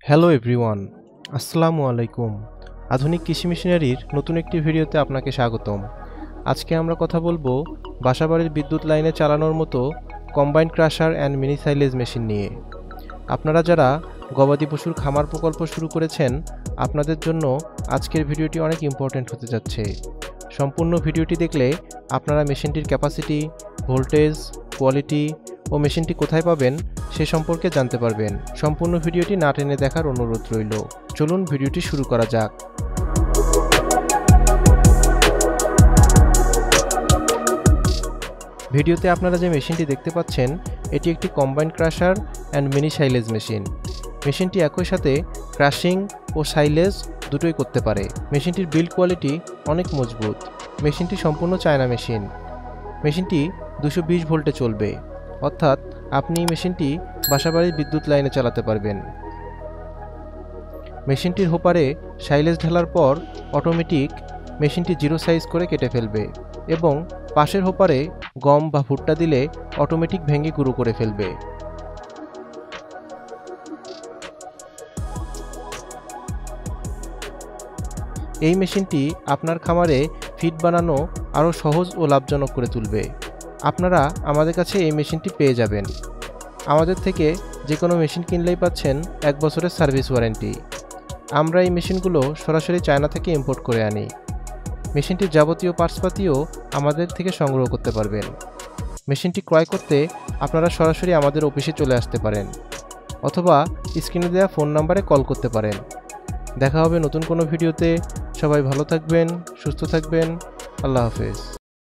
Hello everyone, আসসালামু আলাইকুম। আধুনিক কৃষি মেশিনারির নতুন একটি ভিডিওতে আপনাকে স্বাগতম। আজকে আমরা কথা বলবো বাসাবাড়ির বিদ্যুৎ লাইনে চালানোর মতো combined crusher and mini silage machine নিয়ে। আপনারা যারা গবাদি পশুর খামার প্রকল্প শুরু করেছেন, আপনাদের জন্য আজকের ভিডিওটি অনেক ইম্পর্ট্যান্ট হতে যাচ্ছে। সম্পূর্ণ ভিডিওটি দেখলে আপনারা মেশিনটির ক্যাপাসিটি, ভোল্টেজ, কোয়ালিটি ও মেশিনটি কোথায় পাবেন সে সম্পর্কে জানতে পারবেন। সম্পূর্ণ ভিডিওটি না টেনে দেখার অনুরোধ রইল। চলুন ভিডিওটি শুরু করা যাক। ভিডিওতে আপনারা যে মেশিনটি দেখতে পাচ্ছেন, এটি একটি combined crusher and mini silage machine. মেশিনটি একই সাথে ক্রাশিং ও সাইলেজ দুটোই করতে পারে। মেশিনটির বিল্ড কোয়ালিটি অনেক মজবুত। মেশিনটি সম্পূর্ণ চায়না মেশিন। মেশিনটি 220 ভোল্টে চলবে, অর্থাৎ আপনি মেশিনটি বাসাবাড়ির বিদ্যুৎ লাইনে চালাতে পারবেন। মেশিনটির হোপারে সাইলেজ ঢালার পর অটোমেটিক মেশিনটি জিরো সাইজ করে কেটে ফেলবে এবং পাশের হোপারে গম বা ভুট্টা দিলে অটোমেটিক ভেঙে গুঁড়ো করে ফেলবে। এই মেশিনটি আপনার খামারে ফিড বানানো আরও সহজ ও লাভজনক করে তুলবে। আপনারা আমাদের কাছে এই মেশিনটি পেয়ে যাবেন। আমাদের থেকে যে কোনো মেশিন কিনলেই পাচ্ছেন 1 বছরের সার্ভিস ওয়ারেন্টি। আমরা এই মেশিনগুলো সরাসরি চায়না থেকে ইম্পোর্ট করে আনি। মেশিনটির যাবতীয় পার্টসপাতিও আমাদের থেকে সংগ্রহ করতে পারবেন। মেশিনটি ক্রয় করতে আপনারা সরাসরি আমাদের অফিসে চলে আসতে পারেন অথবা স্ক্রিনে দেওয়া ফোন নম্বরে কল করতে পারেন। দেখা হবে নতুন কোনো ভিডিওতে। সবাই ভালো থাকবেন, সুস্থ থাকবেন। আল্লাহ হাফেজ।